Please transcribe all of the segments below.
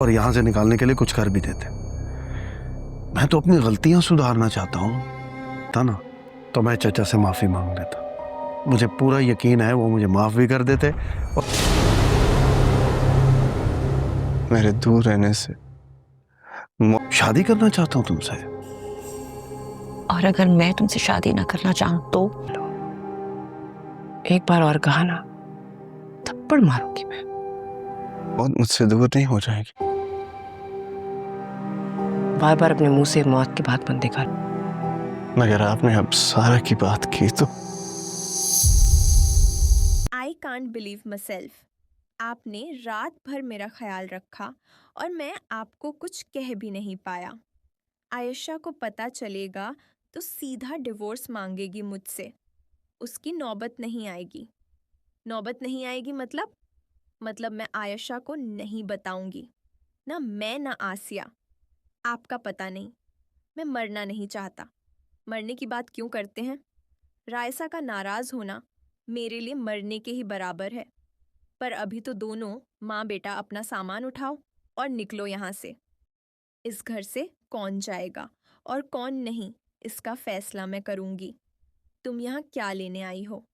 और यहाँ से निकालने के लिए कुछ कर भी देते। मैं तो अपनी गलतियां सुधारना चाहता हूँ था ना, तो मैं चचा से माफी मांग लेता। मुझे पूरा यकीन है वो मुझे माफ भी कर देते। और मेरे दूर रहने से शादी करना चाहता हूँ तुमसे। और अगर मैं तुमसे शादी ना करना चाहूं तो? एक बार और कहा ना, थप्पड़ मारूंगी मैं। बहुत मुझसे दूर नहीं हो जाएगी। बार बार अपने मुंह से मौत की बात मत निकाल। मगर आपने अब सारा की बात की तो I can't believe my self. आपने रात भर मेरा ख्याल रखा और मैं आपको कुछ कह भी नहीं पाया। आयशा को पता चलेगा तो सीधा डिवोर्स मांगेगी मुझसे। उसकी नौबत नहीं आएगी। नौबत नहीं आएगी मतलब मैं आयशा को नहीं बताऊंगी। ना मैं ना आसिया। आपका पता नहीं। मैं मरना नहीं चाहता। मरने की बात क्यों करते हैं? रायसा का नाराज होना मेरे लिए मरने के ही बराबर है। पर अभी तो दोनों माँ बेटा अपना सामान उठाओ और निकलो यहाँ से। इस घर से कौन जाएगा और कौन नहीं, इसका फैसला मैं करूँगी। तुम यहाँ क्या लेने आई हो?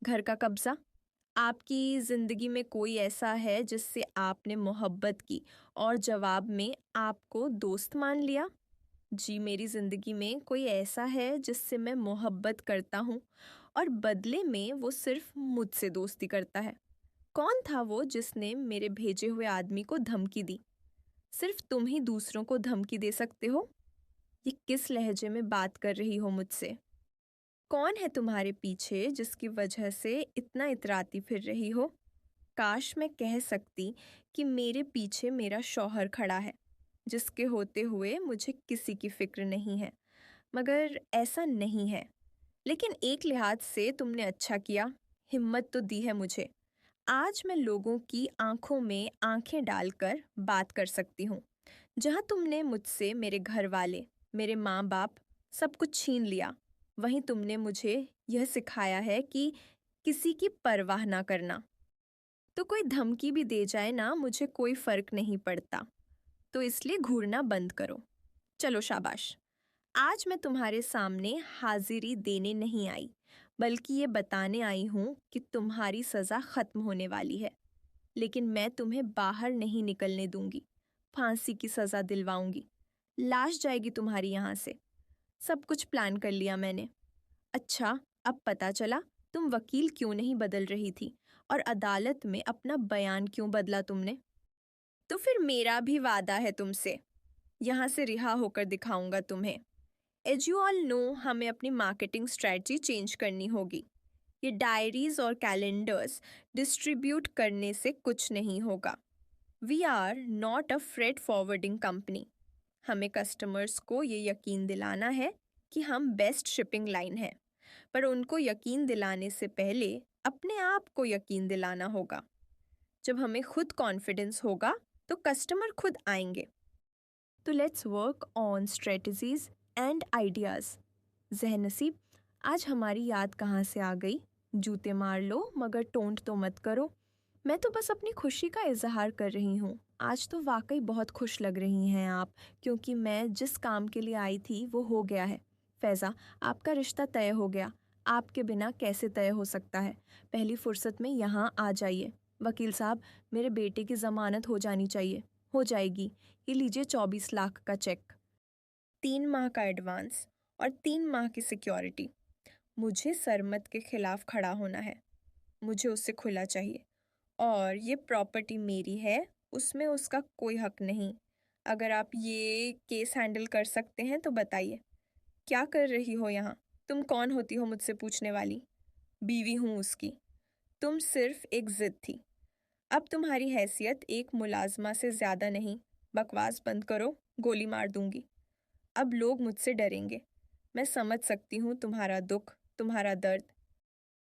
घर का कब्जा? आपकी ज़िंदगी में कोई ऐसा है जिससे आपने मोहब्बत की और जवाब में आपको दोस्त मान लिया? जी, मेरी ज़िंदगी में कोई ऐसा है जिससे मैं मोहब्बत करता हूँ और बदले में वो सिर्फ मुझसे दोस्ती करता है। कौन था वो जिसने मेरे भेजे हुए आदमी को धमकी दी? सिर्फ तुम ही दूसरों को धमकी दे सकते हो। ये किस लहजे में बात कर रही हो मुझसे? कौन है तुम्हारे पीछे जिसकी वजह से इतना इतराती फिर रही हो? काश मैं कह सकती कि मेरे पीछे मेरा शौहर खड़ा है, जिसके होते हुए मुझे किसी की फिक्र नहीं है, मगर ऐसा नहीं है। लेकिन एक लिहाज से तुमने अच्छा किया, हिम्मत तो दी है मुझे। आज मैं लोगों की आंखों में आंखें डालकर बात कर सकती हूँ। जहाँ तुमने मुझसे मेरे घर वाले, मेरे माँ बाप सब कुछ छीन लिया, वहीं तुमने मुझे यह सिखाया है कि किसी की परवाह ना करना। तो कोई धमकी भी दे जाए ना, मुझे कोई फर्क नहीं पड़ता। तो इसलिए घूरना बंद करो। चलो शाबाश। आज मैं तुम्हारे सामने हाजिरी देने नहीं आई, बल्कि ये बताने आई हूँ कि तुम्हारी सज़ा ख़त्म होने वाली है। लेकिन मैं तुम्हें बाहर नहीं निकलने दूंगी। फांसी की सज़ा दिलवाऊंगी। लाश जाएगी तुम्हारी यहाँ से। सब कुछ प्लान कर लिया मैंने। अच्छा, अब पता चला तुम वकील क्यों नहीं बदल रही थी और अदालत में अपना बयान क्यों बदला तुमने। तो फिर मेरा भी वादा है तुमसे। यहाँ से रिहा होकर दिखाऊंगा तुम्हें। एज यू ऑल नो, हमें अपनी मार्केटिंग स्ट्रेटजी चेंज करनी होगी। ये डायरीज और कैलेंडर्स डिस्ट्रीब्यूट करने से कुछ नहीं होगा। We are not a freight forwarding company. हमें कस्टमर्स को ये यकीन दिलाना है कि हम बेस्ट शिपिंग लाइन है, पर उनको यकीन दिलाने से पहले अपने आप को यकीन दिलाना होगा। जब हमें खुद कॉन्फिडेंस होगा तो कस्टमर खुद आएंगे। तो let's work on strategies and ideas. ज़हन नसीब, आज हमारी याद कहाँ से आ गई? जूते मार लो मगर टोंट तो मत करो। मैं तो बस अपनी खुशी का इजहार कर रही हूँ। आज तो वाकई बहुत खुश लग रही हैं आप, क्योंकि मैं जिस काम के लिए आई थी वो हो गया है। फैज़ा, आपका रिश्ता तय हो गया। आपके बिना कैसे तय हो सकता है? पहली फुर्सत में यहाँ आ जाइए। वकील साहब, मेरे बेटे की ज़मानत हो जानी चाहिए। हो जाएगी। ये लीजिए 24 लाख का चेक, 3 माह का एडवांस और 3 माह की सिक्योरिटी। मुझे सरमत के खिलाफ खड़ा होना है। मुझे उससे खुला चाहिए। और ये प्रॉपर्टी मेरी है, उसमें उसका कोई हक नहीं। अगर आप ये केस हैंडल कर सकते हैं तो बताइए। क्या कर रही हो यहाँ? तुम कौन होती हो मुझसे पूछने वाली? बीवी हूँ उसकी। तुम सिर्फ एक जिद थी। अब तुम्हारी हैसियत एक मुलाजमा से ज़्यादा नहीं। बकवास बंद करो, गोली मार दूंगी। अब लोग मुझसे डरेंगे। मैं समझ सकती हूँ तुम्हारा दुख, तुम्हारा दर्द।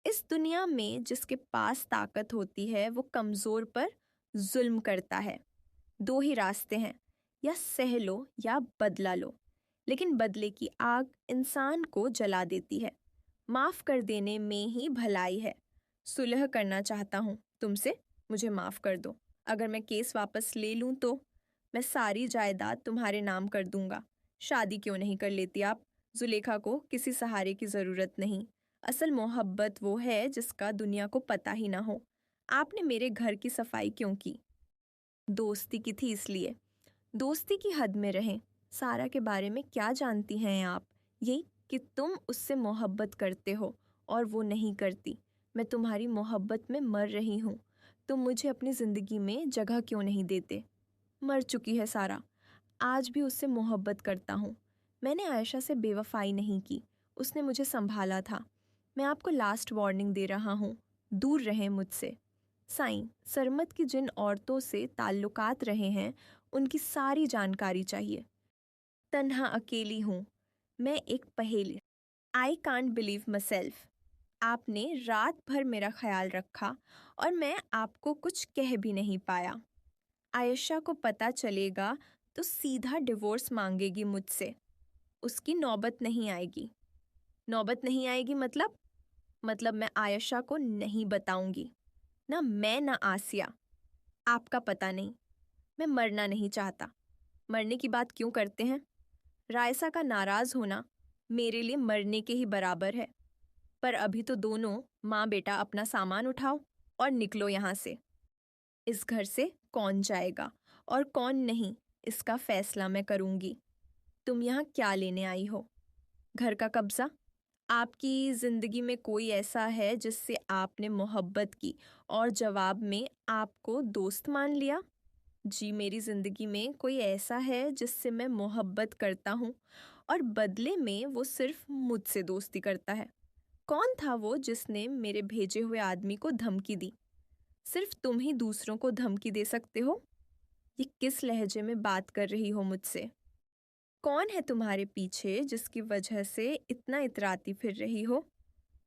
इस दुनिया में जिसके पास ताकत होती है वो कमज़ोर पर जुल्म करता है। 2 ही रास्ते हैं, या सह लो या बदला लो। लेकिन बदले की आग इंसान को जला देती है। माफ़ कर देने में ही भलाई है। सुलह करना चाहता हूँ तुमसे, मुझे माफ़ कर दो। अगर मैं केस वापस ले लूँ तो मैं सारी जायदाद तुम्हारे नाम कर दूंगा। शादी क्यों नहीं कर लेती आप? जुलेखा को किसी सहारे की ज़रूरत नहीं। असल मोहब्बत वो है जिसका दुनिया को पता ही ना हो। आपने मेरे घर की सफाई क्यों की? दोस्ती की थी इसलिए। दोस्ती की हद में रहें। सारा के बारे में क्या जानती हैं आप? यही कि तुम उससे मोहब्बत करते हो और वो नहीं करती। मैं तुम्हारी मोहब्बत में मर रही हूँ। तुम मुझे अपनी ज़िंदगी में जगह क्यों नहीं देते? मर चुकी है सारा। आज भी उससे मोहब्बत करता हूँ। मैंने आयशा से बेवफाई नहीं की। उसने मुझे संभाला था। मैं आपको लास्ट वार्निंग दे रहा हूँ, दूर रहें मुझसे। साईं, सरमत की जिन औरतों से ताल्लुकात रहे हैं उनकी सारी जानकारी चाहिए। तन्हा अकेली हूँ। मैं एक पहेली। I can't believe my self. आपने रात भर मेरा ख्याल रखा और मैं आपको कुछ कह भी नहीं पाया। आयशा को पता चलेगा तो सीधा डिवोर्स मांगेगी मुझसे। उसकी नौबत नहीं आएगी। नौबत नहीं आएगी मतलब मैं आयशा को नहीं बताऊंगी। ना मैं ना आसिया। आपका पता नहीं। मैं मरना नहीं चाहता। मरने की बात क्यों करते हैं? रायसा का नाराज होना मेरे लिए मरने के ही बराबर है। पर अभी तो दोनों माँ बेटा अपना सामान उठाओ और निकलो यहाँ से। इस घर से कौन जाएगा और कौन नहीं, इसका फैसला मैं करूँगी। तुम यहाँ क्या लेने आई हो? घर का कब्जा? आपकी ज़िंदगी में कोई ऐसा है जिससे आपने मोहब्बत की और जवाब में आपको दोस्त मान लिया? जी, मेरी ज़िंदगी में कोई ऐसा है जिससे मैं मोहब्बत करता हूँ और बदले में वो सिर्फ मुझसे दोस्ती करता है। कौन था वो जिसने मेरे भेजे हुए आदमी को धमकी दी? सिर्फ तुम ही दूसरों को धमकी दे सकते हो। ये किस लहजे में बात कर रही हो मुझसे? कौन है तुम्हारे पीछे जिसकी वजह से इतना इतराती फिर रही हो?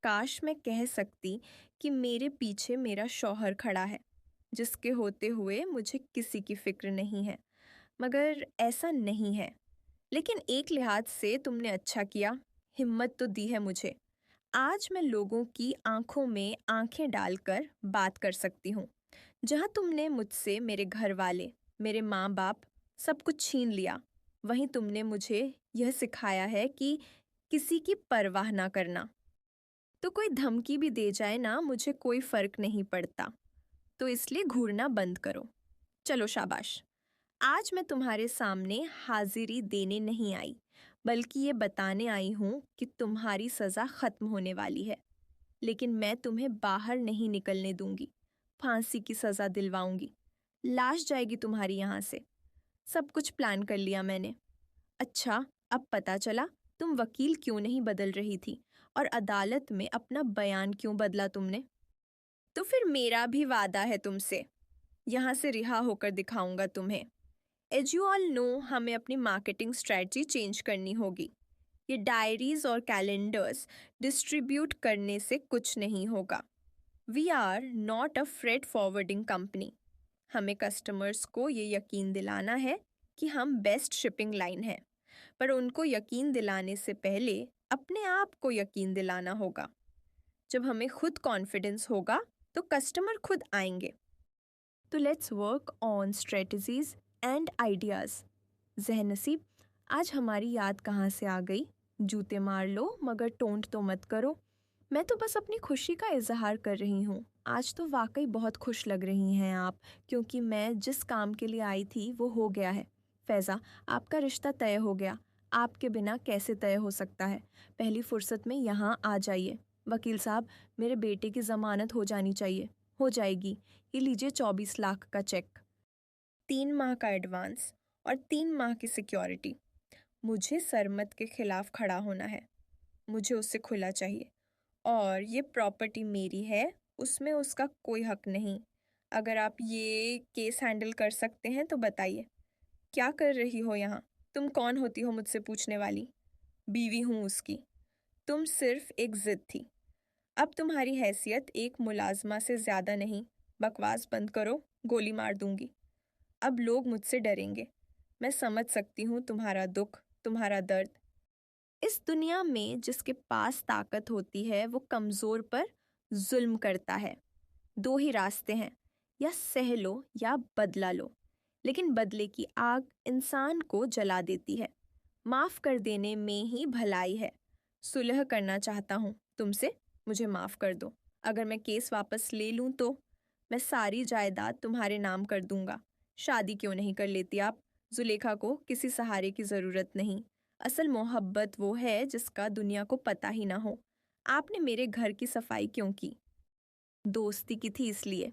काश मैं कह सकती कि मेरे पीछे मेरा शौहर खड़ा है, जिसके होते हुए मुझे किसी की फिक्र नहीं है, मगर ऐसा नहीं है। लेकिन एक लिहाज से तुमने अच्छा किया, हिम्मत तो दी है मुझे। आज मैं लोगों की आंखों में आंखें डालकर बात कर सकती हूँ। जहाँ तुमने मुझसे मेरे घर वाले, मेरे माँ बाप सब कुछ छीन लिया, वहीं तुमने मुझे यह सिखाया है कि किसी की परवाह ना करना। तो कोई धमकी भी दे जाए ना, मुझे कोई फर्क नहीं पड़ता। तो इसलिए घूरना बंद करो। चलो शाबाश। आज मैं तुम्हारे सामने हाजिरी देने नहीं आई, बल्कि ये बताने आई हूँ कि तुम्हारी सज़ा ख़त्म होने वाली है। लेकिन मैं तुम्हें बाहर नहीं निकलने दूंगी। फांसी की सज़ा दिलवाऊंगी। लाश जाएगी तुम्हारी यहाँ से। सब कुछ प्लान कर लिया मैंने। अच्छा, अब पता चला तुम वकील क्यों नहीं बदल रही थी और अदालत में अपना बयान क्यों बदला तुमने। तो फिर मेरा भी वादा है तुमसे। यहाँ से रिहा होकर दिखाऊंगा तुम्हें। एज यू ऑल नो, हमें अपनी मार्केटिंग स्ट्रेटजी चेंज करनी होगी। ये डायरीज और कैलेंडर्स डिस्ट्रीब्यूट करने से कुछ नहीं होगा। We are not a freight forwarding company. हमें कस्टमर्स को ये यकीन दिलाना है कि हम बेस्ट शिपिंग लाइन है, पर उनको यकीन दिलाने से पहले अपने आप को यकीन दिलाना होगा। जब हमें खुद कॉन्फिडेंस होगा तो कस्टमर खुद आएंगे। तो let's work on strategies and ideas. ज़हनसीब, आज हमारी याद कहाँ से आ गई? जूते मार लो मगर टोंट तो मत करो। मैं तो बस अपनी खुशी का इजहार कर रही हूँ। आज तो वाकई बहुत खुश लग रही हैं आप, क्योंकि मैं जिस काम के लिए आई थी वो हो गया है। फैज़ा, आपका रिश्ता तय हो गया। आपके बिना कैसे तय हो सकता है? पहली फुर्सत में यहाँ आ जाइए। वकील साहब, मेरे बेटे की ज़मानत हो जानी चाहिए। हो जाएगी। ये लीजिए 24 लाख का चेक, 3 माह का एडवांस और 3 माह की सिक्योरिटी। मुझे सरमत के खिलाफ खड़ा होना है। मुझे उससे खुला चाहिए और ये प्रॉपर्टी मेरी है, उसमें उसका कोई हक नहीं। अगर आप ये केस हैंडल कर सकते हैं तो बताइए। क्या कर रही हो यहाँ? तुम कौन होती हो मुझसे पूछने वाली? बीवी हूँ उसकी। तुम सिर्फ एक जिद थी। अब तुम्हारी हैसियत एक मुलाजमा से ज़्यादा नहीं। बकवास बंद करो, गोली मार दूंगी। अब लोग मुझसे डरेंगे। मैं समझ सकती हूँ तुम्हारा दुख, तुम्हारा दर्द। इस दुनिया में जिसके पास ताकत होती है वो कमज़ोर पर जुल्म करता है। 2 ही रास्ते हैं, या सह लो या बदला लो। लेकिन बदले की आग इंसान को जला देती है। माफ कर देने में ही भलाई है। सुलह करना चाहता हूँ तुमसे, मुझे माफ कर दो। अगर मैं केस वापस ले लूँ तो मैं सारी जायदाद तुम्हारे नाम कर दूंगा। शादी क्यों नहीं कर लेती आप? जुलेखा को किसी सहारे की ज़रूरत नहीं। असल मोहब्बत वो है जिसका दुनिया को पता ही ना हो। आपने मेरे घर की सफाई क्यों की? दोस्ती की थी इसलिए।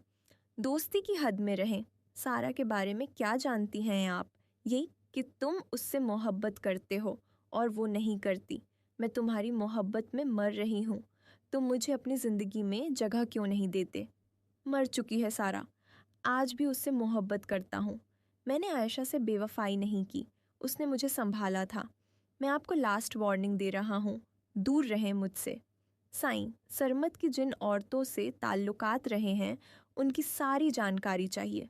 दोस्ती की हद में रहें। सारा के बारे में क्या जानती हैं आप? यही कि तुम उससे मोहब्बत करते हो और वो नहीं करती। मैं तुम्हारी मोहब्बत में मर रही हूँ। तुम मुझे अपनी ज़िंदगी में जगह क्यों नहीं देते? मर चुकी है सारा। आज भी उससे मोहब्बत करता हूँ। मैंने आयशा से बेवफाई नहीं की। उसने मुझे संभाला था। मैं आपको लास्ट वार्निंग दे रहा हूँ, दूर रहें मुझसे। साईं, सरमत की जिन औरतों से ताल्लुकात रहे हैं उनकी सारी जानकारी चाहिए।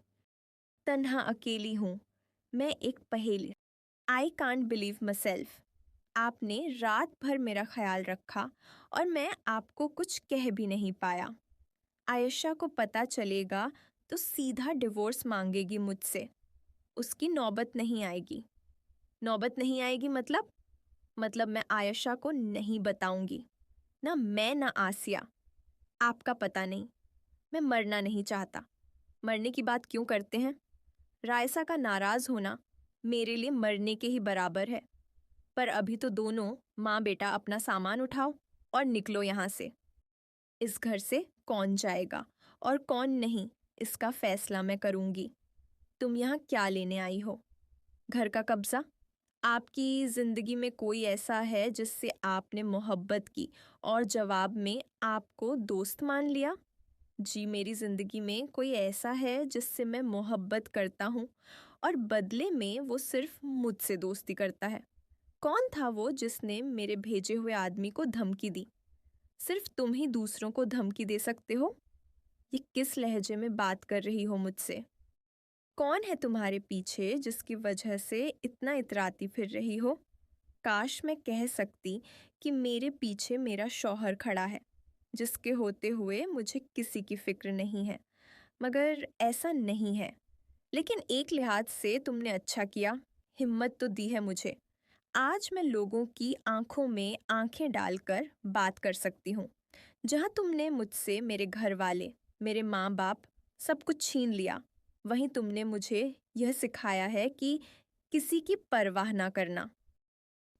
तन्हा अकेली हूँ मैं, एक पहेली। I can't believe my self. आपने रात भर मेरा ख्याल रखा और मैं आपको कुछ कह भी नहीं पाया। आयशा को पता चलेगा तो सीधा डिवोर्स मांगेगी मुझसे। उसकी नौबत नहीं आएगी। नौबत नहीं आएगी मतलब मैं आयशा को नहीं बताऊंगी। ना मैं ना आसिया। आपका पता नहीं। मैं मरना नहीं चाहता। मरने की बात क्यों करते हैं? रायसा का नाराज होना मेरे लिए मरने के ही बराबर है। पर अभी तो दोनों माँ बेटा अपना सामान उठाओ और निकलो यहाँ से। इस घर से कौन जाएगा और कौन नहीं, इसका फैसला मैं करूँगी। तुम यहाँ क्या लेने आई हो? घर का कब्जा? आपकी ज़िंदगी में कोई ऐसा है जिससे आपने मोहब्बत की और जवाब में आपको दोस्त मान लिया? जी, मेरी ज़िंदगी में कोई ऐसा है जिससे मैं मोहब्बत करता हूँ और बदले में वो सिर्फ मुझसे दोस्ती करता है। कौन था वो जिसने मेरे भेजे हुए आदमी को धमकी दी? सिर्फ तुम ही दूसरों को धमकी दे सकते हो। ये किस लहजे में बात कर रही हो मुझसे? कौन है तुम्हारे पीछे जिसकी वजह से इतना इतराती फिर रही हो? काश मैं कह सकती कि मेरे पीछे मेरा शौहर खड़ा है, जिसके होते हुए मुझे किसी की फिक्र नहीं है, मगर ऐसा नहीं है। लेकिन एक लिहाज से तुमने अच्छा किया, हिम्मत तो दी है मुझे। आज मैं लोगों की आंखों में आंखें डालकर बात कर सकती हूँ। जहाँ तुमने मुझसे मेरे घर वाले, मेरे माँ बाप सब कुछ छीन लिया, वहीं तुमने मुझे यह सिखाया है कि किसी की परवाह ना करना।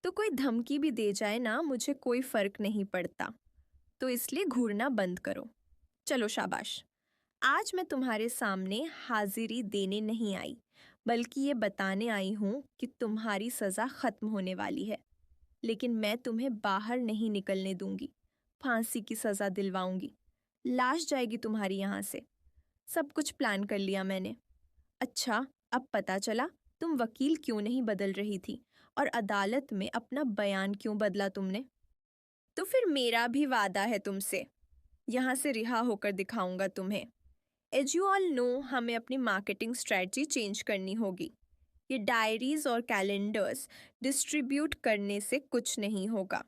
तो कोई धमकी भी दे जाए ना, मुझे कोई फ़र्क नहीं पड़ता। तो इसलिए घूरना बंद करो। चलो शाबाश। आज मैं तुम्हारे सामने हाजिरी देने नहीं आई, बल्कि ये बताने आई हूँ कि तुम्हारी सज़ा ख़त्म होने वाली है। लेकिन मैं तुम्हें बाहर नहीं निकलने दूंगी। फांसी की सज़ा दिलवाऊंगी। लाश जाएगी तुम्हारी यहाँ से। सब कुछ प्लान कर लिया मैंने। अच्छा, अब पता चला तुम वकील क्यों नहीं बदल रही थी और अदालत में अपना बयान क्यों बदला तुमने। तो फिर मेरा भी वादा है तुमसे, यहाँ से रिहा होकर दिखाऊंगा तुम्हें। एज यू ऑल नो, हमें अपनी मार्केटिंग स्ट्रेटजी चेंज करनी होगी। ये डायरीज और कैलेंडर्स डिस्ट्रीब्यूट करने से कुछ नहीं होगा।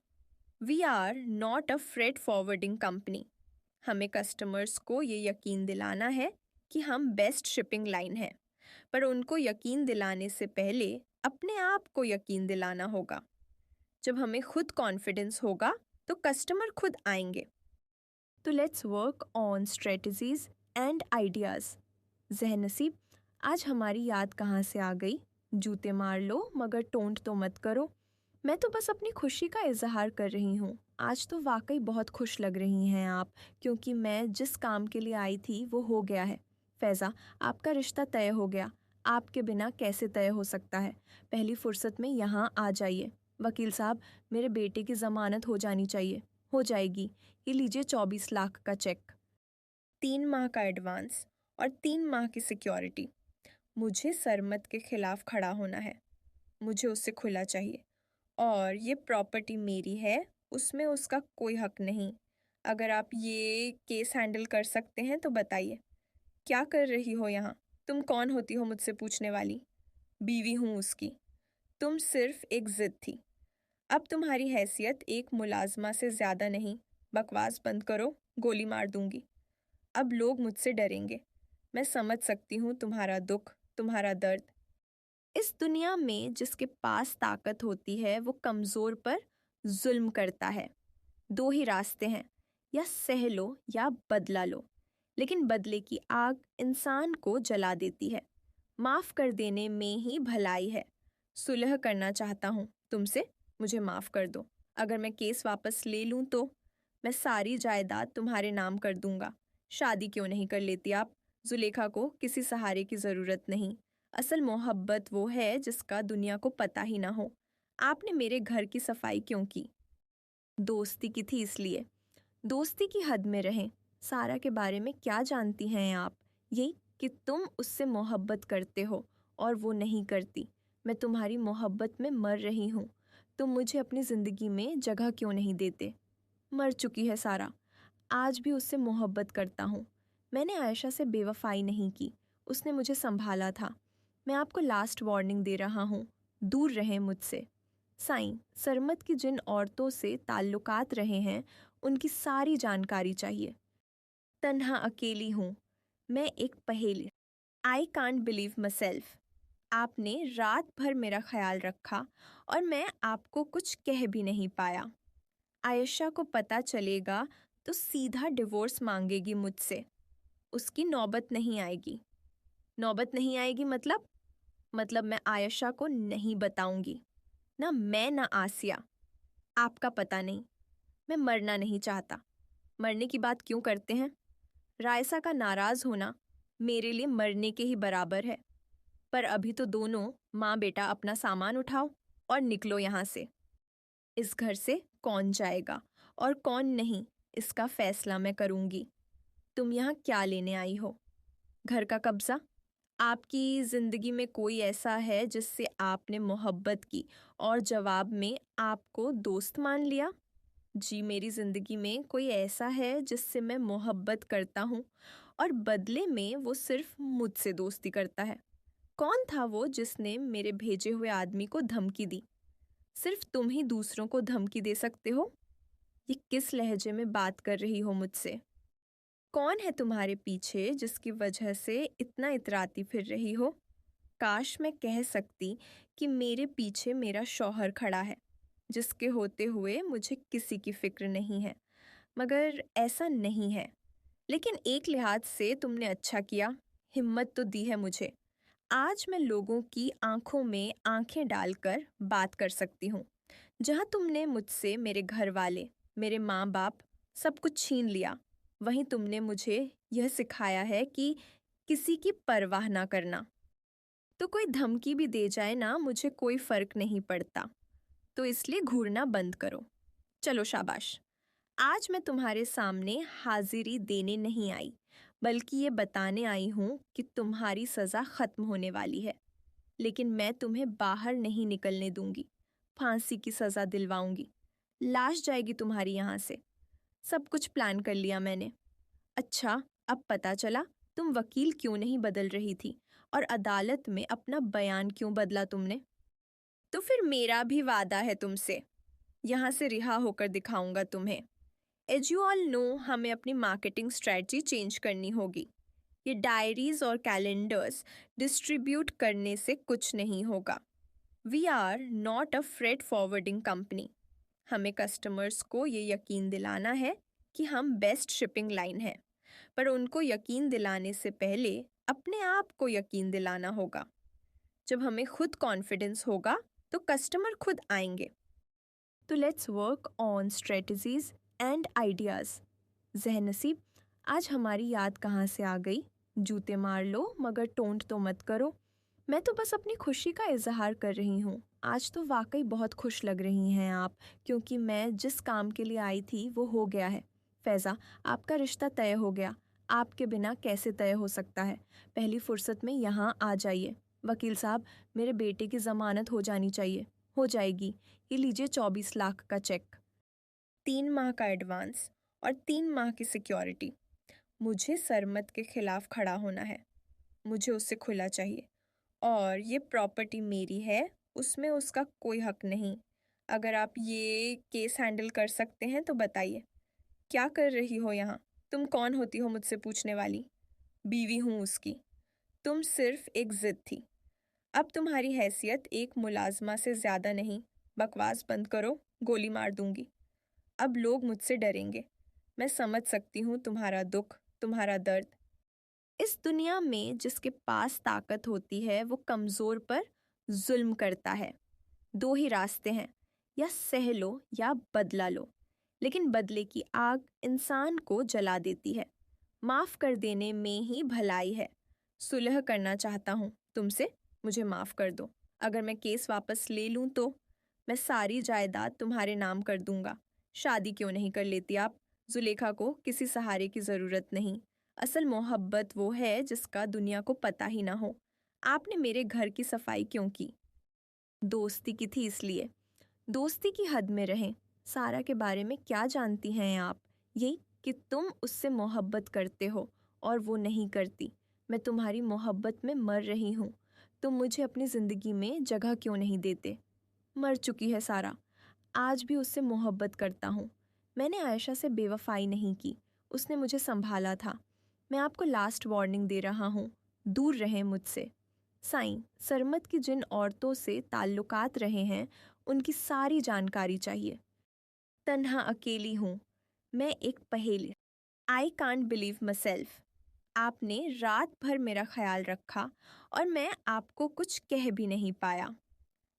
We are not a freight forwarding company. हमें कस्टमर्स को ये यकीन दिलाना है कि हम बेस्ट शिपिंग लाइन है, पर उनको यकीन दिलाने से पहले अपने आप को यकीन दिलाना होगा। जब हमें खुद कॉन्फिडेंस होगा तो कस्टमर खुद आएंगे। तो let's work on strategies and ideas. ज़हनसीब, आज हमारी याद कहाँ से आ गई? जूते मार लो मगर टोंट तो मत करो। मैं तो बस अपनी खुशी का इजहार कर रही हूँ। आज तो वाकई बहुत खुश लग रही हैं आप, क्योंकि मैं जिस काम के लिए आई थी वो हो गया है। फैज़ा, आपका रिश्ता तय हो गया। आपके बिना कैसे तय हो सकता है? पहली फुर्सत में यहाँ आ जाइए। वकील साहब, मेरे बेटे की ज़मानत हो जानी चाहिए। हो जाएगी। ये लीजिए 24 लाख का चेक, 3 माह का एडवांस और 3 माह की सिक्योरिटी। मुझे सरमत के खिलाफ खड़ा होना है। मुझे उससे खुला चाहिए और ये प्रॉपर्टी मेरी है, उसमें उसका कोई हक नहीं। अगर आप ये केस हैंडल कर सकते हैं तो बताइए। क्या कर रही हो यहाँ? तुम कौन होती हो मुझसे पूछने वाली? बीवी हूँ उसकी। तुम सिर्फ एक ज़िद थी। अब तुम्हारी हैसियत एक मुलाजमा से ज़्यादा नहीं। बकवास बंद करो, गोली मार दूंगी। अब लोग मुझसे डरेंगे। मैं समझ सकती हूँ तुम्हारा दुख, तुम्हारा दर्द। इस दुनिया में जिसके पास ताकत होती है वो कमज़ोर पर जुल्म करता है। दो ही रास्ते हैं, या सह लो या बदला लो, लेकिन बदले की आग इंसान को जला देती है। माफ़ कर देने में ही भलाई है। सुलह करना चाहता हूँ तुमसे, मुझे माफ़ कर दो। अगर मैं केस वापस ले लूँ तो मैं सारी जायदाद तुम्हारे नाम कर दूंगा। शादी क्यों नहीं कर लेती आप? जुलेखा को किसी सहारे की ज़रूरत नहीं। असल मोहब्बत वो है जिसका दुनिया को पता ही ना हो। आपने मेरे घर की सफाई क्यों की? दोस्ती की थी इसलिए। दोस्ती की हद में रहें। सारा के बारे में क्या जानती हैं आप? यही कि तुम उससे मोहब्बत करते हो और वो नहीं करती। मैं तुम्हारी मोहब्बत में मर रही हूँ। तुम मुझे अपनी ज़िंदगी में जगह क्यों नहीं देते? मर चुकी है सारा। आज भी उससे मोहब्बत करता हूँ। मैंने आयशा से बेवफाई नहीं की, उसने मुझे संभाला था। मैं आपको लास्ट वार्निंग दे रहा हूँ, दूर रहें मुझसे। साईं, सरमत की जिन औरतों से ताल्लुकात रहे हैं उनकी सारी जानकारी चाहिए। तन्हा अकेली हूँ, मैं एक पहेली। I can't believe my self. आपने रात भर मेरा ख्याल रखा और मैं आपको कुछ कह भी नहीं पाया। आयशा को पता चलेगा तो सीधा डिवोर्स मांगेगी मुझसे। उसकी नौबत नहीं आएगी। नौबत नहीं आएगी मतलब मैं आयशा को नहीं बताऊंगी। ना मैं ना आसिया। आपका पता नहीं। मैं मरना नहीं चाहता। मरने की बात क्यों करते हैं? रायसा का नाराज होना मेरे लिए मरने के ही बराबर है। पर अभी तो दोनों माँ बेटा अपना सामान उठाओ और निकलो यहाँ से। इस घर से कौन जाएगा और कौन नहीं, इसका फैसला मैं करूँगी। तुम यहाँ क्या लेने आई हो? घर का कब्जा? आपकी ज़िंदगी में कोई ऐसा है जिससे आपने मोहब्बत की और जवाब में आपको दोस्त मान लिया? जी, मेरी ज़िंदगी में कोई ऐसा है जिससे मैं मोहब्बत करता हूँ और बदले में वो सिर्फ मुझसे दोस्ती करता है। कौन था वो जिसने मेरे भेजे हुए आदमी को धमकी दी? सिर्फ तुम ही दूसरों को धमकी दे सकते हो। ये किस लहजे में बात कर रही हो मुझसे? कौन है तुम्हारे पीछे जिसकी वजह से इतना इतराती फिर रही हो? काश मैं कह सकती कि मेरे पीछे मेरा शौहर खड़ा है, जिसके होते हुए मुझे किसी की फिक्र नहीं है, मगर ऐसा नहीं है। लेकिन एक लिहाज से तुमने अच्छा किया, हिम्मत तो दी है मुझे। आज मैं लोगों की आंखों में आंखें डालकर बात कर सकती हूँ। जहाँ तुमने मुझसे मेरे घर वाले, मेरे माँ बाप सब कुछ छीन लिया, वहीं तुमने मुझे यह सिखाया है कि किसी की परवाह ना करना। तो कोई धमकी भी दे जाए ना, मुझे कोई फ़र्क नहीं पड़ता। तो इसलिए घूरना बंद करो। चलो शाबाश। आज मैं तुम्हारे सामने हाजिरी देने नहीं आई, बल्कि ये बताने आई हूँ कि तुम्हारी सज़ा ख़त्म होने वाली है। लेकिन मैं तुम्हें बाहर नहीं निकलने दूंगी। फांसी की सज़ा दिलवाऊंगी। लाश जाएगी तुम्हारी यहाँ से। सब कुछ प्लान कर लिया मैंने। अच्छा, अब पता चला तुम वकील क्यों नहीं बदल रही थी और अदालत में अपना बयान क्यों बदला तुमने। तो फिर मेरा भी वादा है तुमसे। यहाँ से रिहा होकर दिखाऊंगा तुम्हें। एज यू ऑल नो, हमें अपनी मार्केटिंग स्ट्रेटजी चेंज करनी होगी। ये डायरीज और कैलेंडर्स डिस्ट्रीब्यूट करने से कुछ नहीं होगा। We are not a freight forwarding company. हमें कस्टमर्स को ये यकीन दिलाना है कि हम बेस्ट शिपिंग लाइन है, पर उनको यकीन दिलाने से पहले अपने आप को यकीन दिलाना होगा। जब हमें खुद कॉन्फिडेंस होगा तो कस्टमर खुद आएंगे। तो let's work on strategies and ideas. जहनसीब, आज हमारी याद कहाँ से आ गई? जूते मार लो मगर टोंट तो मत करो। मैं तो बस अपनी खुशी का इजहार कर रही हूँ। आज तो वाकई बहुत खुश लग रही हैं आप, क्योंकि मैं जिस काम के लिए आई थी वो हो गया है। फैज़ा, आपका रिश्ता तय हो गया। आपके बिना कैसे तय हो सकता है? पहली फुर्सत में यहाँ आ जाइए। वकील साहब, मेरे बेटे की ज़मानत हो जानी चाहिए। हो जाएगी। ये लीजिए 24 लाख का चेक, 3 माह का एडवांस और 3 माह की सिक्योरिटी। मुझे सरमत के खिलाफ खड़ा होना है। मुझे उससे खुला चाहिए। और ये प्रॉपर्टी मेरी है, उसमें उसका कोई हक नहीं। अगर आप ये केस हैंडल कर सकते हैं तो बताइए। क्या कर रही हो यहाँ? तुम कौन होती हो मुझसे पूछने वाली? बीवी हूँ उसकी। तुम सिर्फ एक जिद थी। अब तुम्हारी हैसियत एक मुलाजमा से ज़्यादा नहीं। बकवास बंद करो, गोली मार दूंगी। अब लोग मुझसे डरेंगे। मैं समझ सकती हूँ तुम्हारा दुख, तुम्हारा दर्द। इस दुनिया में जिसके पास ताकत होती है वो कमज़ोर पर जुल्म करता है। दो ही रास्ते हैं, या सह लो या बदला लो। लेकिन बदले की आग इंसान को जला देती है। माफ़ कर देने में ही भलाई है। सुलह करना चाहता हूँ तुमसे, मुझे माफ़ कर दो। अगर मैं केस वापस ले लूँ तो मैं सारी जायदाद तुम्हारे नाम कर दूंगा। शादी क्यों नहीं कर लेती आप? जुलेखा को किसी सहारे की ज़रूरत नहीं। असल मोहब्बत वो है जिसका दुनिया को पता ही ना हो। आपने मेरे घर की सफाई क्यों की? दोस्ती की थी इसलिए। दोस्ती की हद में रहें। सारा के बारे में क्या जानती हैं आप? यही कि तुम उससे मोहब्बत करते हो और वो नहीं करती। मैं तुम्हारी मोहब्बत में मर रही हूँ। तुम मुझे अपनी ज़िंदगी में जगह क्यों नहीं देते? मर चुकी है सारा। आज भी उससे मोहब्बत करता हूँ। मैंने आयशा से बेवफाई नहीं की, उसने मुझे संभाला था। मैं आपको लास्ट वार्निंग दे रहा हूँ, दूर रहें मुझसे। साईं, सरमत की जिन औरतों से ताल्लुकात रहे हैं उनकी सारी जानकारी चाहिए। तन्हा अकेली हूँ, मैं एक पहेली। I can't believe my self. आपने रात भर मेरा ख्याल रखा और मैं आपको कुछ कह भी नहीं पाया।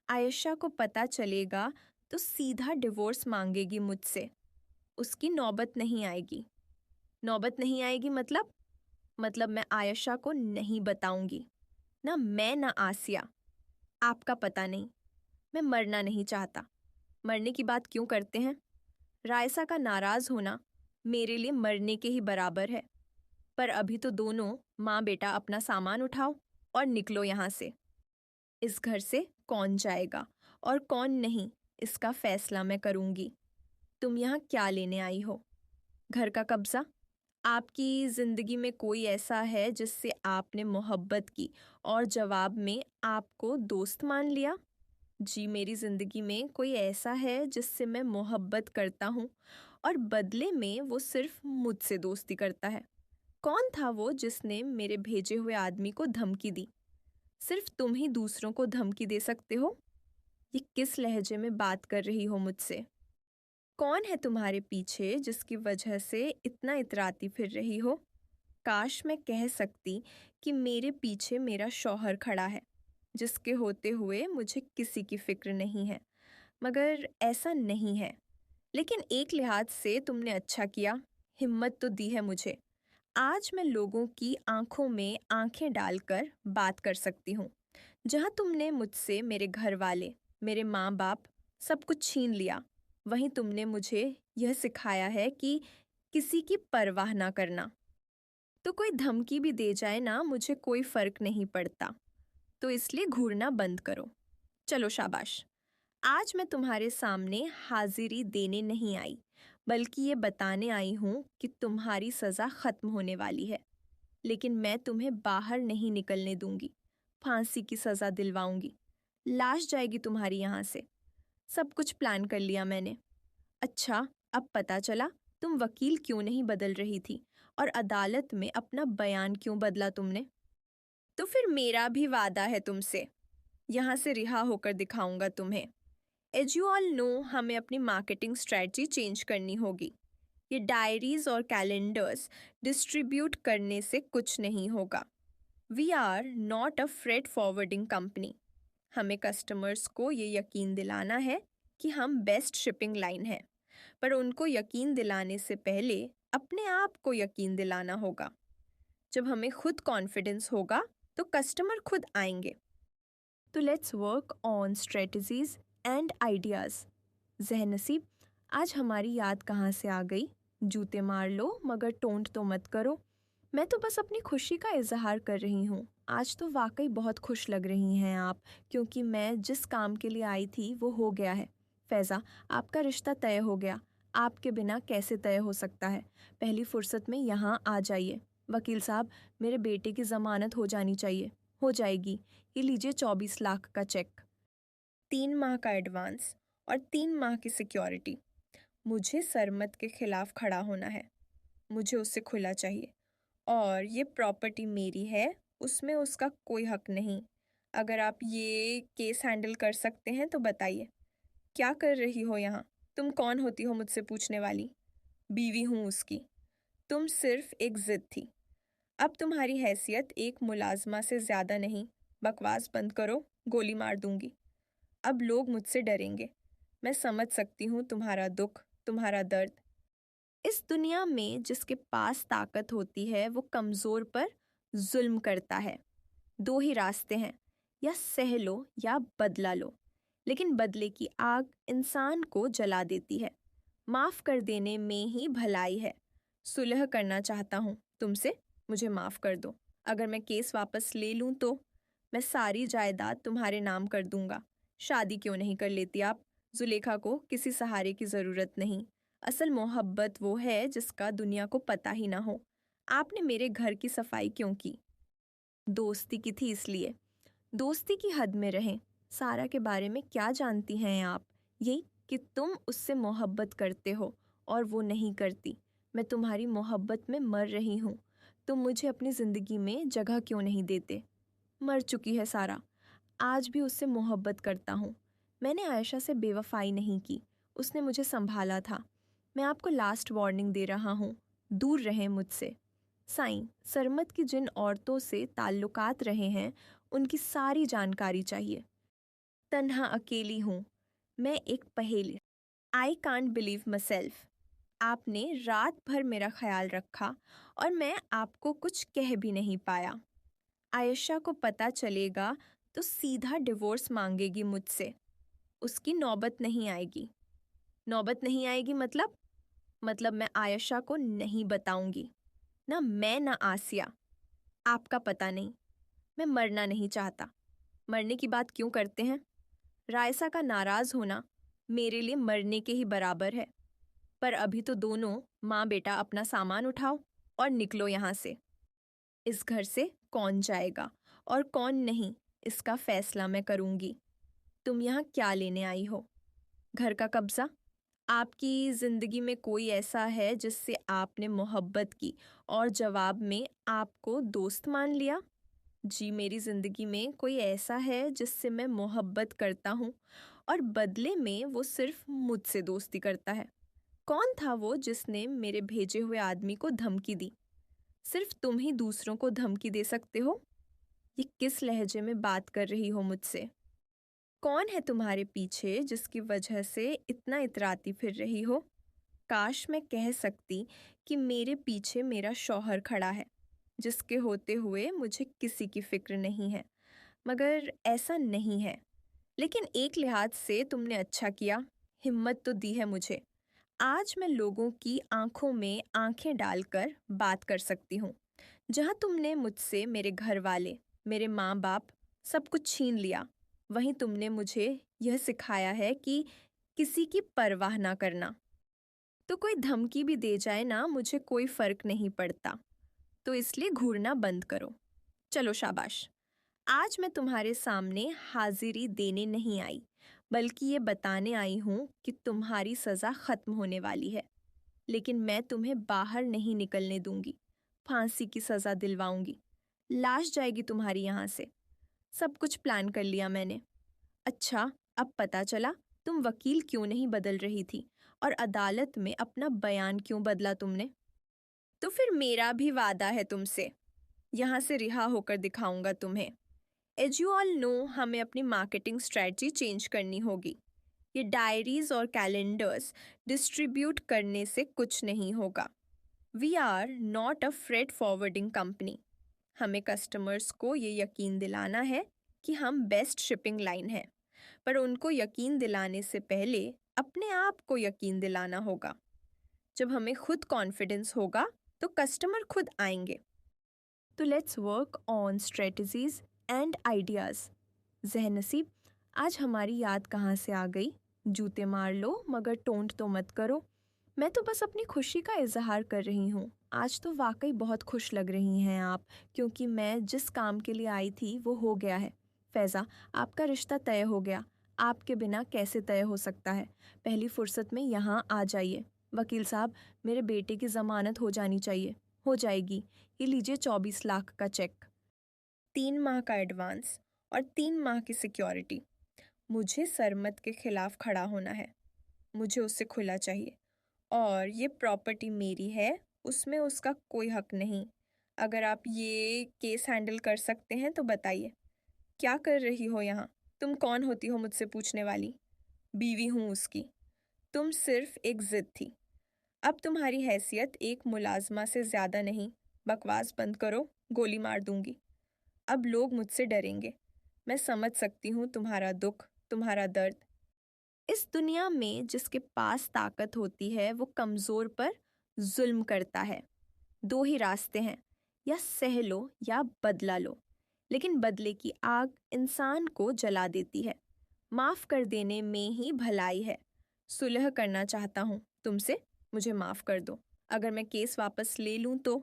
आयशा को पता चलेगा तो सीधा डिवोर्स मांगेगी मुझसे। उसकी नौबत नहीं आएगी। नौबत नहीं आएगी मतलब मैं आयशा को नहीं बताऊंगी। ना मैं ना आसिया। आपका पता नहीं। मैं मरना नहीं चाहता। मरने की बात क्यों करते हैं? रायसा का नाराज होना मेरे लिए मरने के ही बराबर है। पर अभी तो दोनों माँ बेटा अपना सामान उठाओ और निकलो यहाँ से। इस घर से कौन जाएगा और कौन नहीं, इसका फैसला मैं करूंगी। तुम यहाँ क्या लेने आई हो? घर का कब्जा? आपकी ज़िंदगी में कोई ऐसा है जिससे आपने मोहब्बत की और जवाब में आपको दोस्त मान लिया? जी, मेरी ज़िंदगी में कोई ऐसा है जिससे मैं मोहब्बत करता हूँ और बदले में वो सिर्फ मुझसे दोस्ती करता है। कौन था वो जिसने मेरे भेजे हुए आदमी को धमकी दी? सिर्फ तुम ही दूसरों को धमकी दे सकते हो। ये किस लहजे में बात कर रही हो मुझसे? कौन है तुम्हारे पीछे जिसकी वजह से इतना इतराती फिर रही हो? काश मैं कह सकती कि मेरे पीछे मेरा शौहर खड़ा है, जिसके होते हुए मुझे किसी की फिक्र नहीं है, मगर ऐसा नहीं है। लेकिन एक लिहाज से तुमने अच्छा किया, हिम्मत तो दी है मुझे। आज मैं लोगों की आंखों में आंखें डालकर बात कर सकती हूँ। जहाँ तुमने मुझसे मेरे घर वाले, मेरे माँ बाप सब कुछ छीन लिया, वहीं तुमने मुझे यह सिखाया है कि किसी की परवाह ना करना। तो कोई धमकी भी दे जाए ना, मुझे कोई फ़र्क नहीं पड़ता। तो इसलिए घूरना बंद करो। चलो शाबाश। आज मैं तुम्हारे सामने हाजिरी देने नहीं आई, बल्कि ये बताने आई हूँ कि तुम्हारी सज़ा ख़त्म होने वाली है। लेकिन मैं तुम्हें बाहर नहीं निकलने दूंगी। फांसी की सज़ा दिलवाऊंगी। लाश जाएगी तुम्हारी यहाँ से। सब कुछ प्लान कर लिया मैंने। अच्छा, अब पता चला तुम वकील क्यों नहीं बदल रही थी और अदालत में अपना बयान क्यों बदला तुमने। तो फिर मेरा भी वादा है तुमसे, यहाँ से रिहा होकर दिखाऊंगा तुम्हें। एज यू ऑल नो, हमें अपनी मार्केटिंग स्ट्रेटजी चेंज करनी होगी। ये डायरीज और कैलेंडर्स डिस्ट्रीब्यूट करने से कुछ नहीं होगा। We are not a freight forwarding company. हमें कस्टमर्स को ये यकीन दिलाना है कि हम बेस्ट शिपिंग लाइन है, पर उनको यकीन दिलाने से पहले अपने आप को यकीन दिलाना होगा। जब हमें खुद कॉन्फिडेंस होगा तो कस्टमर खुद आएंगे। तो let's work on strategies and ideas. ज़हनसीब, आज हमारी याद कहाँ से आ गई? जूते मार लो मगर टोंट तो मत करो। मैं तो बस अपनी खुशी का इजहार कर रही हूँ। आज तो वाकई बहुत खुश लग रही हैं आप, क्योंकि मैं जिस काम के लिए आई थी वो हो गया है। फैज़ा, आपका रिश्ता तय हो गया। आपके बिना कैसे तय हो सकता है? पहली फुर्सत में यहाँ आ जाइए। वकील साहब, मेरे बेटे की ज़मानत हो जानी चाहिए। हो जाएगी। ये लीजिए 24 लाख का चेक, 3 माह का एडवांस और 3 माह की सिक्योरिटी। मुझे सरमत के खिलाफ खड़ा होना है। मुझे उससे खुला चाहिए और ये प्रॉपर्टी मेरी है उसमें उसका कोई हक नहीं। अगर आप ये केस हैंडल कर सकते हैं तो बताइए, क्या कर रही हो यहाँ? तुम कौन होती हो मुझसे पूछने वाली? बीवी हूँ उसकी। तुम सिर्फ एक जिद थी। अब तुम्हारी हैसियत एक मुलाजमा से ज़्यादा नहीं। बकवास बंद करो, गोली मार दूंगी। अब लोग मुझसे डरेंगे। मैं समझ सकती हूँ तुम्हारा दुख, तुम्हारा दर्द। इस दुनिया में जिसके पास ताकत होती है वो कमज़ोर पर जुल्म करता है। दो ही रास्ते हैं, या सह लो या बदला लो। लेकिन बदले की आग इंसान को जला देती है। माफ़ कर देने में ही भलाई है। सुलह करना चाहता हूँ तुमसे, मुझे माफ़ कर दो। अगर मैं केस वापस ले लूँ तो मैं सारी जायदाद तुम्हारे नाम कर दूंगा। शादी क्यों नहीं कर लेती आप? जुलेखा को किसी सहारे की ज़रूरत नहीं। असल मोहब्बत वो है जिसका दुनिया को पता ही ना हो। आपने मेरे घर की सफाई क्यों की? दोस्ती की थी इसलिए। दोस्ती की हद में रहें। सारा के बारे में क्या जानती हैं आप? यही कि तुम उससे मोहब्बत करते हो और वो नहीं करती। मैं तुम्हारी मोहब्बत में मर रही हूँ। तुम मुझे अपनी ज़िंदगी में जगह क्यों नहीं देते? मर चुकी है सारा। आज भी उससे मोहब्बत करता हूँ। मैंने आयशा से बेवफाई नहीं की, उसने मुझे संभाला था। मैं आपको लास्ट वार्निंग दे रहा हूँ, दूर रहें मुझसे। साईं, सरमत की जिन औरतों से ताल्लुकात रहे हैं उनकी सारी जानकारी चाहिए। तन्हा अकेली हूँ, मैं एक पहेली। I can't believe my self. आपने रात भर मेरा ख्याल रखा और मैं आपको कुछ कह भी नहीं पाया। आयशा को पता चलेगा तो सीधा डिवोर्स मांगेगी मुझसे। उसकी नौबत नहीं आएगी। नौबत नहीं आएगी मतलब मैं आयशा को नहीं बताऊंगी। ना मैं ना आसिया। आपका पता नहीं। मैं मरना नहीं चाहता। मरने की बात क्यों करते हैं? रायसा का नाराज होना मेरे लिए मरने के ही बराबर है। पर अभी तो दोनों माँ बेटा अपना सामान उठाओ और निकलो यहाँ से। इस घर से कौन जाएगा और कौन नहीं, इसका फैसला मैं करूंगी। तुम यहाँ क्या लेने आई हो? घर का कब्जा? आपकी ज़िंदगी में कोई ऐसा है जिससे आपने मोहब्बत की और जवाब में आपको दोस्त मान लिया? जी, मेरी ज़िंदगी में कोई ऐसा है जिससे मैं मोहब्बत करता हूँ और बदले में वो सिर्फ मुझसे दोस्ती करता है। कौन था वो जिसने मेरे भेजे हुए आदमी को धमकी दी? सिर्फ तुम ही दूसरों को धमकी दे सकते हो। ये किस लहजे में बात कर रही हो मुझसे? कौन है तुम्हारे पीछे जिसकी वजह से इतना इतराती फिर रही हो? काश मैं कह सकती कि मेरे पीछे मेरा शौहर खड़ा है, जिसके होते हुए मुझे किसी की फिक्र नहीं है, मगर ऐसा नहीं है। लेकिन एक लिहाज से तुमने अच्छा किया, हिम्मत तो दी है मुझे। आज मैं लोगों की आंखों में आंखें डालकर बात कर सकती हूँ। जहाँ तुमने मुझसे मेरे घर वाले, मेरे माँ बाप सब कुछ छीन लिया, वहीं तुमने मुझे यह सिखाया है कि किसी की परवाह ना करना। तो कोई धमकी भी दे जाए ना, मुझे कोई फ़र्क नहीं पड़ता। तो इसलिए घूरना बंद करो। चलो शाबाश। आज मैं तुम्हारे सामने हाजिरी देने नहीं आई, बल्कि ये बताने आई हूँ कि तुम्हारी सज़ा ख़त्म होने वाली है। लेकिन मैं तुम्हें बाहर नहीं निकलने दूंगी। फांसी की सज़ा दिलवाऊंगी। लाश जाएगी तुम्हारी यहाँ से। सब कुछ प्लान कर लिया मैंने। अच्छा, अब पता चला तुम वकील क्यों नहीं बदल रही थी और अदालत में अपना बयान क्यों बदला तुमने। तो फिर मेरा भी वादा है तुमसे, यहाँ से रिहा होकर दिखाऊंगा तुम्हें। एज यू ऑल नो, हमें अपनी मार्केटिंग स्ट्रेटजी चेंज करनी होगी। ये डायरीज और कैलेंडर्स डिस्ट्रीब्यूट करने से कुछ नहीं होगा। We are not a freight forwarding company. हमें कस्टमर्स को ये यकीन दिलाना है कि हम बेस्ट शिपिंग लाइन है, पर उनको यकीन दिलाने से पहले अपने आप को यकीन दिलाना होगा। जब हमें खुद कॉन्फिडेंस होगा तो कस्टमर खुद आएंगे। तो let's work on strategies and ideas. जहनसीब, आज हमारी याद कहाँ से आ गई? जूते मार लो मगर टोंट तो मत करो। मैं तो बस अपनी खुशी का इजहार कर रही हूँ। आज तो वाकई बहुत खुश लग रही हैं आप, क्योंकि मैं जिस काम के लिए आई थी वो हो गया है। फैज़ा, आपका रिश्ता तय हो गया। आपके बिना कैसे तय हो सकता है? पहली फुर्सत में यहाँ आ जाइए। वकील साहब, मेरे बेटे की ज़मानत हो जानी चाहिए। हो जाएगी। ये लीजिए 24 लाख का चेक। 3 माह का एडवांस और 3 माह की सिक्योरिटी। मुझे सरमत के खिलाफ खड़ा होना है। मुझे उससे खुला चाहिए और ये प्रॉपर्टी मेरी है, उसमें उसका कोई हक नहीं। अगर आप ये केस हैंडल कर सकते हैं तो बताइए, क्या कर रही हो यहाँ? तुम कौन होती हो मुझसे पूछने वाली? बीवी हूँ उसकी। तुम सिर्फ एक जिद थी। अब तुम्हारी हैसियत एक मुलाजमा से ज़्यादा नहीं। बकवास बंद करो, गोली मार दूंगी। अब लोग मुझसे डरेंगे। मैं समझ सकती हूँ तुम्हारा दुख, तुम्हारा दर्द। इस दुनिया में जिसके पास ताकत होती है वो कमज़ोर पर जुल्म करता है। 2 ही रास्ते हैं, या सह लो या बदला लो, लेकिन बदले की आग इंसान को जला देती है। माफ़ कर देने में ही भलाई है। सुलह करना चाहता हूँ तुमसे, मुझे माफ़ कर दो। अगर मैं केस वापस ले लूँ तो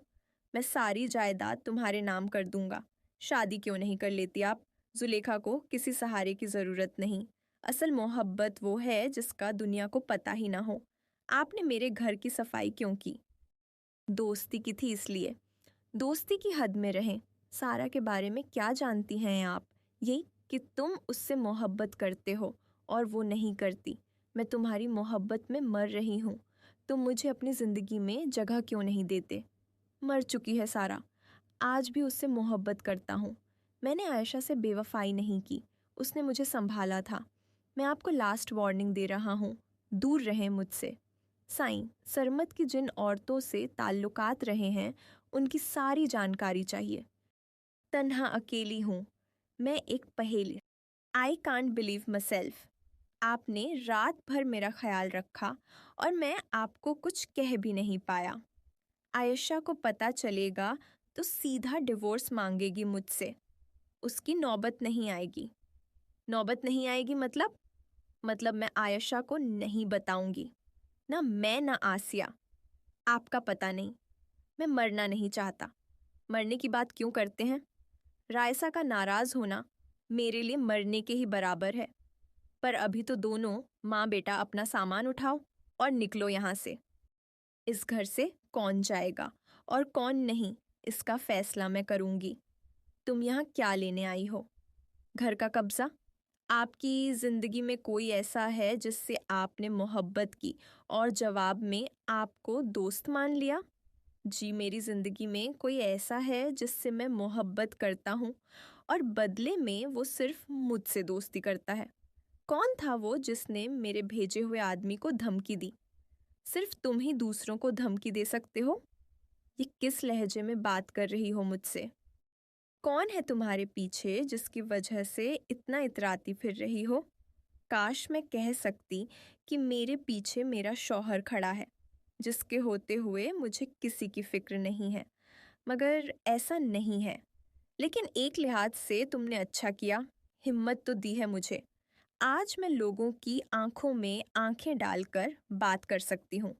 मैं सारी जायदाद तुम्हारे नाम कर दूंगा। शादी क्यों नहीं कर लेती आप? जुलेखा को किसी सहारे की ज़रूरत नहीं। असल मोहब्बत वो है जिसका दुनिया को पता ही ना हो। आपने मेरे घर की सफाई क्यों की? दोस्ती की थी इसलिए। दोस्ती की हद में रहें। सारा के बारे में क्या जानती हैं आप? यही कि तुम उससे मोहब्बत करते हो और वो नहीं करती। मैं तुम्हारी मोहब्बत में मर रही हूँ। तुम मुझे अपनी ज़िंदगी में जगह क्यों नहीं देते? मर चुकी है सारा। आज भी उससे मोहब्बत करता हूँ। मैंने आयशा से बेवफाई नहीं की, उसने मुझे संभाला था। मैं आपको लास्ट वार्निंग दे रहा हूँ, दूर रहें मुझसे। साईं, सरमत की जिन औरतों से ताल्लुकात रहे हैं उनकी सारी जानकारी चाहिए। तन्हा अकेली हूँ, मैं एक पहेली। I can't believe my self. आपने रात भर मेरा ख्याल रखा और मैं आपको कुछ कह भी नहीं पाया। आयशा को पता चलेगा तो सीधा डिवोर्स मांगेगी मुझसे। उसकी नौबत नहीं आएगी। नौबत नहीं आएगी मतलब मैं आयशा को नहीं बताऊंगी। ना मैं ना आसिया। आपका पता नहीं। मैं मरना नहीं चाहता। मरने की बात क्यों करते हैं? रायसा का नाराज होना मेरे लिए मरने के ही बराबर है। पर अभी तो दोनों माँ बेटा अपना सामान उठाओ और निकलो यहाँ से। इस घर से कौन जाएगा और कौन नहीं, इसका फैसला मैं करूँगी। तुम यहाँ क्या लेने आई हो? घर का कब्जा? आपकी ज़िंदगी में कोई ऐसा है जिससे आपने मोहब्बत की और जवाब में आपको दोस्त मान लिया? जी, मेरी ज़िंदगी में कोई ऐसा है जिससे मैं मोहब्बत करता हूँ और बदले में वो सिर्फ मुझसे दोस्ती करता है। कौन था वो जिसने मेरे भेजे हुए आदमी को धमकी दी? सिर्फ तुम ही दूसरों को धमकी दे सकते हो। ये किस लहजे में बात कर रही हो मुझसे? कौन है तुम्हारे पीछे जिसकी वजह से इतना इतराती फिर रही हो? काश मैं कह सकती कि मेरे पीछे मेरा शौहर खड़ा है, जिसके होते हुए मुझे किसी की फिक्र नहीं है, मगर ऐसा नहीं है। लेकिन एक लिहाज से तुमने अच्छा किया, हिम्मत तो दी है मुझे। आज मैं लोगों की आंखों में आंखें डालकर बात कर सकती हूँ।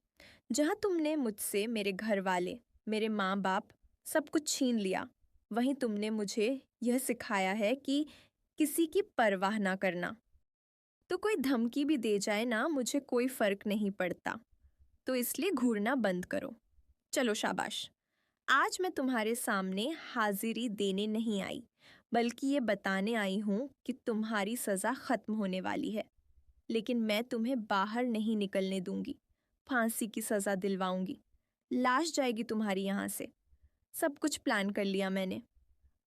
जहाँ तुमने मुझसे मेरे घर वाले, मेरे माँ बाप सब कुछ छीन लिया, वहीं तुमने मुझे यह सिखाया है कि किसी की परवाह ना करना। तो कोई धमकी भी दे जाए ना, मुझे कोई फ़र्क नहीं पड़ता। तो इसलिए घूरना बंद करो। चलो शाबाश। आज मैं तुम्हारे सामने हाजिरी देने नहीं आई, बल्कि ये बताने आई हूँ कि तुम्हारी सज़ा ख़त्म होने वाली है। लेकिन मैं तुम्हें बाहर नहीं निकलने दूंगी। फांसी की सज़ा दिलवाऊंगी। लाश जाएगी तुम्हारी यहाँ से। सब कुछ प्लान कर लिया मैंने।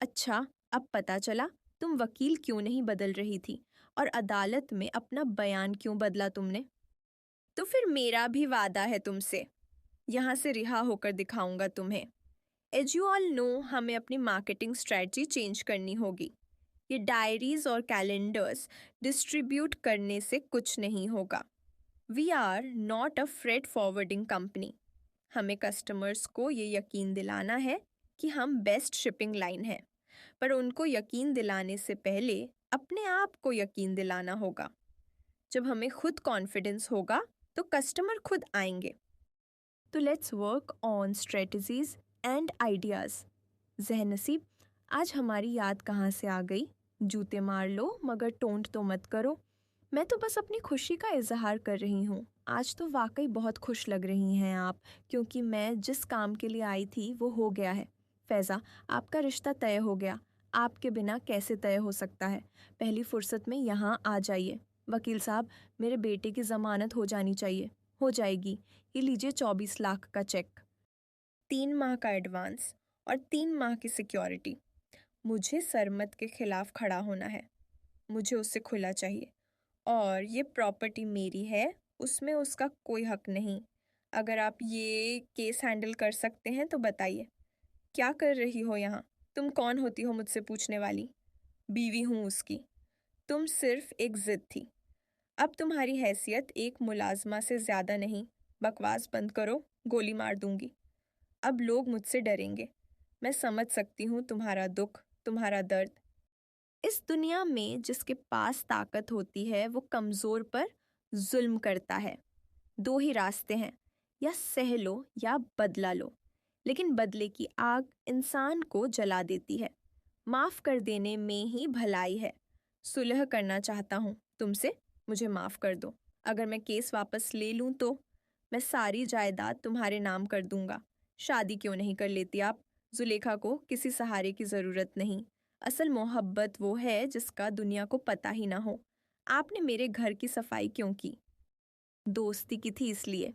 अच्छा, अब पता चला तुम वकील क्यों नहीं बदल रही थी और अदालत में अपना बयान क्यों बदला तुमने। तो फिर मेरा भी वादा है तुमसे, यहाँ से रिहा होकर दिखाऊंगा तुम्हें। एज यू ऑल नो, हमें अपनी मार्केटिंग स्ट्रेटजी चेंज करनी होगी। ये डायरीज और कैलेंडर्स डिस्ट्रीब्यूट करने से कुछ नहीं होगा। We are not a freight forwarding company. हमें कस्टमर्स को ये यकीन दिलाना है कि हम बेस्ट शिपिंग लाइन है, पर उनको यकीन दिलाने से पहले अपने आप को यकीन दिलाना होगा। जब हमें खुद कॉन्फिडेंस होगा तो कस्टमर खुद आएंगे। तो let's work on strategies and ideas. जहनसीब, आज हमारी याद कहाँ से आ गई? जूते मार लो मगर टोंट तो मत करो। मैं तो बस अपनी खुशी का इजहार कर रही हूँ। आज तो वाकई बहुत खुश लग रही हैं आप, क्योंकि मैं जिस काम के लिए आई थी वो हो गया है। फैज़ा, आपका रिश्ता तय हो गया। आपके बिना कैसे तय हो सकता है? पहली फुर्सत में यहाँ आ जाइए। वकील साहब, मेरे बेटे की ज़मानत हो जानी चाहिए। हो जाएगी। ये लीजिए 24 लाख का चेक, 3 माह का एडवांस और 3 माह की सिक्योरिटी। मुझे सरमत के खिलाफ खड़ा होना है। मुझे उससे खुला चाहिए। और ये प्रॉपर्टी मेरी है, उसमें उसका कोई हक नहीं। अगर आप ये केस हैंडल कर सकते हैं तो बताइए। क्या कर रही हो यहाँ? तुम कौन होती हो मुझसे पूछने वाली? बीवी हूँ उसकी। तुम सिर्फ एक जिद थी। अब तुम्हारी हैसियत एक मुलाजमा से ज़्यादा नहीं। बकवास बंद करो, गोली मार दूंगी। अब लोग मुझसे डरेंगे। मैं समझ सकती हूँ तुम्हारा दुख, तुम्हारा दर्द। इस दुनिया में जिसके पास ताकत होती है वो कमज़ोर पर जुल्म करता है। 2 ही रास्ते हैं, या सह लो या बदला लो। लेकिन बदले की आग इंसान को जला देती है। माफ़ कर देने में ही भलाई है। सुलह करना चाहता हूँ तुमसे, मुझे माफ़ कर दो। अगर मैं केस वापस ले लूँ तो मैं सारी जायदाद तुम्हारे नाम कर दूंगा। शादी क्यों नहीं कर लेती आप? जुलेखा को किसी सहारे की ज़रूरत नहीं। असल मोहब्बत वो है जिसका दुनिया को पता ही ना हो। आपने मेरे घर की सफाई क्यों की? दोस्ती की थी इसलिए।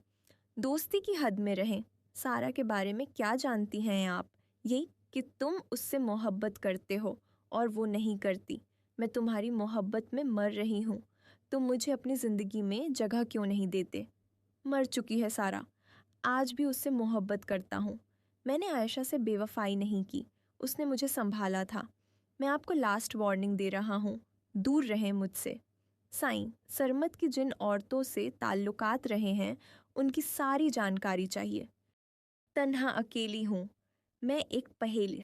दोस्ती की हद में रहें। सारा के बारे में क्या जानती हैं आप? यही कि तुम उससे मोहब्बत करते हो और वो नहीं करती। मैं तुम्हारी मोहब्बत में मर रही हूँ। तुम मुझे अपनी ज़िंदगी में जगह क्यों नहीं देते? मर चुकी है सारा। आज भी उससे मोहब्बत करता हूँ। मैंने आयशा से बेवफाई नहीं की। उसने मुझे संभाला था। मैं आपको लास्ट वार्निंग दे रहा हूँ, दूर रहें मुझसे। साईं, सरमत की जिन औरतों से ताल्लुकात रहे हैं उनकी सारी जानकारी चाहिए। तन्हा अकेली हूँ। मैं एक पहेली